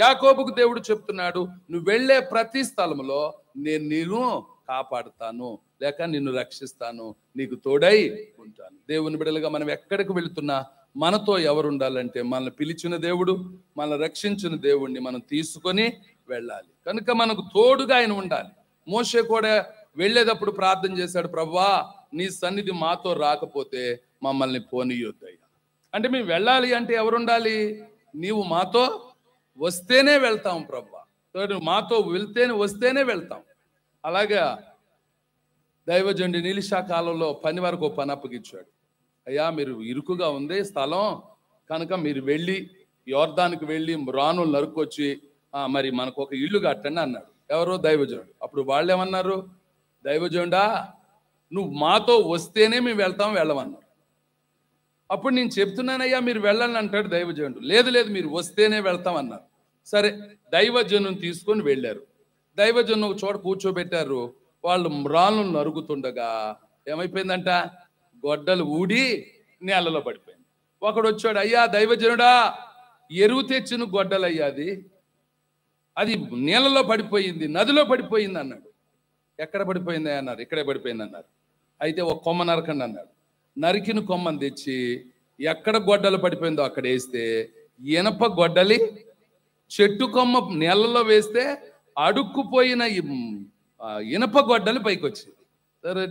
యాకోబుకు దేవుడు చెప్తున్నాడు, నువ్వు వెళ్ళే ప్రతి స్థలంలో నేను నిన్ను కాపాడుతాను, లేక నిన్ను రక్షిస్తాను, నీకు తోడై ఉంటాను. దేవుని బిడ్డలుగా మనం ఎక్కడికి వెళుతున్నా మనతో ఎవరు ఉండాలంటే మనల్ని పిలిచిన దేవుడు, మనల్ని రక్షించిన దేవుడిని మనం తీసుకొని వెళ్ళాలి. కనుక మనకు తోడుగా ఆయన ఉండాలి. మోషే కూడా వెళ్ళేటప్పుడు ప్రార్థన చేశాడు, ప్రభువా నీ సన్నిధి మాతో రాకపోతే మమ్మల్ని పోనీయొద్దయ్యా. అంటే మేము వెళ్ళాలి అంటే ఎవరు ఉండాలి? నీవు మాతో వస్తేనే వెళ్తాం ప్రభువా, మాతో వస్తేనే వెళ్తాం. అలాగా దైవజనుడి నీలిషా కాలంలో పని వరకు పని అప్పగిచ్చాడు. అయ్యా మీరు ఇరుకుగా ఉంది స్థలం కనుక మీరు వెళ్ళి యోర్దానికి వెళ్ళి రాణులు నరుకొచ్చి మరి మనకు ఒక ఇల్లు కట్టండి అన్నాడు. ఎవరో దైవజనుడు. అప్పుడు వాళ్ళు ఏమన్నారు? దైవజనుడా నువ్వు మాతో వస్తేనే మేము వెళ్ళమన్నారు. అప్పుడు నేను చెప్తున్నానయ్యా మీరు వెళ్ళాలని అంటాడు దైవజనుడు. లేదు లేదు మీరు వస్తేనే వెళ్తాం అన్నారు. సరే దైవజనుని తీసుకొని వెళ్ళారు. దైవజను ఒక చోట కూర్చోబెట్టారు. వాళ్ళు రాళ్ళను నరుగుతుండగా ఏమైపోయిందంట? గొడ్డలు ఊడి నేలలో పడిపోయింది. ఒకడు వచ్చాడు, అయ్యా దైవజనుడా ఎరువు తెచ్చిన గొడ్డలు అయ్యా అది నీళ్ళలో పడిపోయింది, నదిలో పడిపోయింది అన్నాడు. ఎక్కడ పడిపోయింది అన్నారు. ఇక్కడే పడిపోయింది అన్నారు. అయితే ఒక కొమ్మ నరకండి అన్నాడు. నరికిన కొమ్మని తెచ్చి ఎక్కడ గొడ్డలు పడిపోయిందో అక్కడ వేస్తే ఇనప గొడ్డలి చెట్టు కొమ్మ నీళ్ళలో వేస్తే అడుక్కుపోయిన ఇనప గొడ్డలి పైకి వచ్చింది. సరే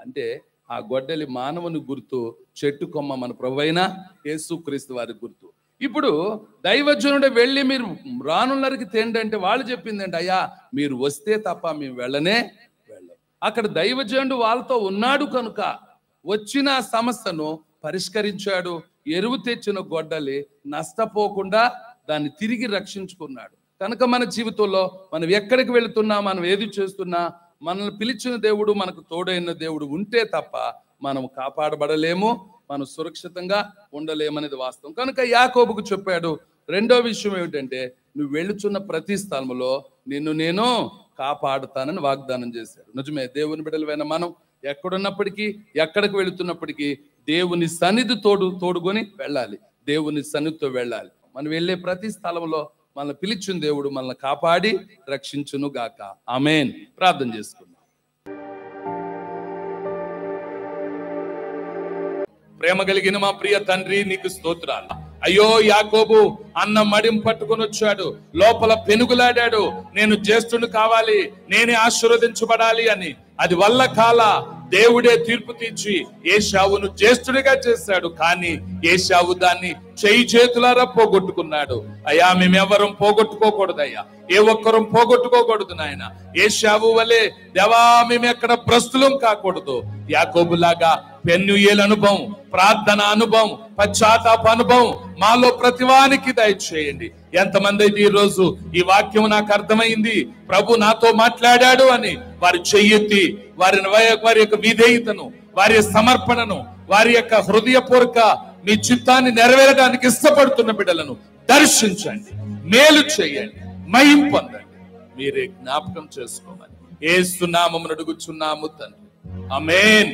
అంటే ఆ గొడ్డలి మానవుని గుర్తు, చెట్టు కొమ్మ మన ప్రభువైన యేసుక్రీస్తు వారి గుర్తు. ఇప్పుడు దైవజనుడు వెళ్ళి మీరు రానున్నరికి తేండి అంటే వాళ్ళు చెప్పిందండి, అయ్యా మీరు వస్తే తప్ప మేము వెళ్ళం. అక్కడ దైవజనుడు వాళ్ళతో ఉన్నాడు కనుక వచ్చిన సమస్యను పరిష్కరించాడు. ఎరువు తెచ్చిన గొడ్డలి నష్టపోకుండా దాన్ని తిరిగి రక్షించుకున్నాడు. కనుక మన జీవితంలో మనం ఎక్కడికి వెళుతున్నా, మనం ఏది చేస్తున్నా, మనల్ని పిలిచిన దేవుడు, మనకు తోడైన దేవుడు ఉంటే తప్ప మనం కాపాడబడలేము, మనం సురక్షితంగా ఉండలేమనేది వాస్తవం. కనుక యాకోబుకు చెప్పాడు. రెండో విషయం ఏమిటంటే నువ్వు వెళుచున్న ప్రతి స్థలంలో నిన్ను నేను కాపాడుతానని వాగ్దానం చేశాడు. నిజమే, దేవుని బిడ్డలైన మనం ఎక్కడున్నప్పటికీ ఎక్కడికి వెళుతున్నప్పటికీ దేవుని సన్నిధి తోడుకొని వెళ్ళాలి, దేవుని సన్నిధితో వెళ్ళాలి. మనం వెళ్ళే ప్రతి స్థలంలో మనల్ని పిలిచిన దేవుడు మనల్ని కాపాడి రక్షించును గాక. ఆమేన్. ప్రార్థన చేసుకుందాం. ప్రేమ కలిగిన మా ప్రియ తండ్రి నీకు స్తోత్రాలు. అయ్యో యాకోబు అన్న మడిం పట్టుకొని వచ్చాడు, లోపల పెనుగులాడాడు, నేను జ్యేష్ఠుడు కావాలి, నేనే ఆశీర్వదించబడాలి అని. అది వల్ల కాల దేవుడే తీర్పు తీర్చి ఏశావును జ్యేష్ఠుడిగా చేశాడు. కానీ ఏశావు దాన్ని చేయి చేతులారా పోగొట్టుకున్నాడు. అయ్యా మేమెవరం పోగొట్టుకోకూడదయ్యా, ఏ ఒక్కరం పోగొట్టుకోకూడదు నాయన. ఏశావు వలె దేవా మేము ఎక్కడ భ్రష్టులం కాకూడదు. యాకోబులాగా పెన్నుయేలు అనుభవం, ప్రార్థన అనుభవం, పశ్చాత్తాప అనుభవం మాలో ప్రతివానికి దయచేయండి. ఎంతమంది అయితే ఈ రోజు ఈ వాక్యం నాకు అర్థమైంది, ప్రభు నాతో మాట్లాడాడు అని వారి చెయ్యెత్తి వారి యొక్క విధేయతను, వారి సమర్పణను, వారి యొక్క హృదయపూర్వక మీ చిత్తాన్ని నెరవేరడానికి ఇష్టపడుతున్న బిడ్డలను దర్శించండి, మేలు చేయండి, మహిమ పొందండి. మీరే జ్ఞాపకం చేసుకోమని యేసు నామమున అడుగుచున్నాము తండ్రి. ఆమేన్.